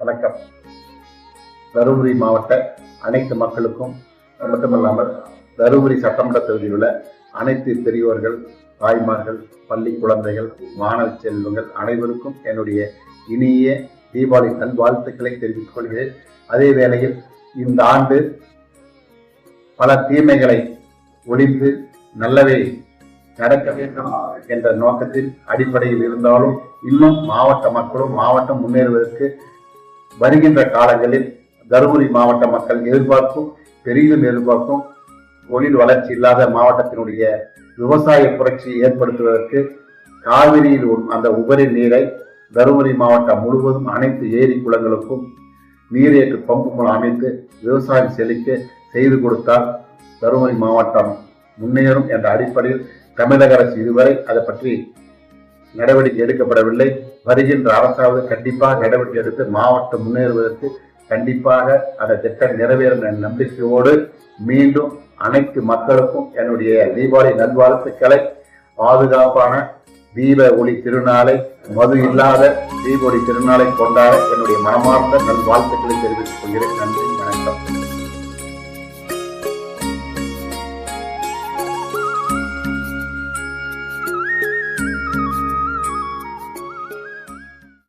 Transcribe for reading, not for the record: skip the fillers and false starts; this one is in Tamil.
வணக்கம். தருமபுரி மாவட்ட அனைத்து மக்களுக்கும் மட்டுமல்லாமல் தருமபுரி சட்டமன்ற தொகுதியில் உள்ள அனைத்து பெரியோர்கள், தாய்மார்கள், பள்ளி குழந்தைகள், மாணவ செல்வங்கள் அனைவருக்கும் என்னுடைய இனிய தீபாவளி நல்வாழ்த்துக்களை தெரிவித்துக் கொள்கிறேன். அதே வேளையில் இந்த ஆண்டு பல தீமைகளை ஒழித்து நல்லவை நடக்க வேண்டும் என்ற நோக்கத்தில் அடிப்படையில் இருந்தாலும் இன்னும் மாவட்ட மக்களும் மாவட்டம் முன்னேறுவதற்கு வருகின்ற காலங்களில் தருமபுரி மாவட்ட மக்கள் பெரிதும் எதிர்பார்க்கும் தொழில் வளர்ச்சி இல்லாத மாவட்டத்தினுடைய விவசாய புரட்சியை ஏற்படுத்துவதற்கு காவிரியில் அந்த உபரி நீரை தருமபுரி மாவட்டம் முழுவதும் அனைத்து ஏரி குளங்களுக்கும் நீரேற்று பம்பு மூலம் அமைத்து விவசாயம் செழிக்க செய்து கொடுத்தால் தருமபுரி மாவட்டம் முன்னேறும் என்ற அடிப்படையில் தமிழக அரசு இதுவரை அதை பற்றி நடவடிக்கை எடுக்கப்படவில்லை. வருகின்ற அரசாவது கண்டிப்பாக நடவடிக்கை எடுத்து மாவட்டம் முன்னேறுவதற்கு கண்டிப்பாக அந்த திட்டம் நிறைவேறும் என்ற நம்பிக்கையோடு மீண்டும் அனைத்து மக்களுக்கும் என்னுடைய தீபாவளி நல்வாழ்த்துக்களை, பாதுகாப்பான தீப ஒளி திருநாளை, மது இல்லாத தீபாவளி திருநாளை கொண்டாட என்னுடைய மனமார்ந்த நல்வாழ்த்துக்களை தெரிவித்துக் கொள்கிறேன். நன்றி, வணக்கம்.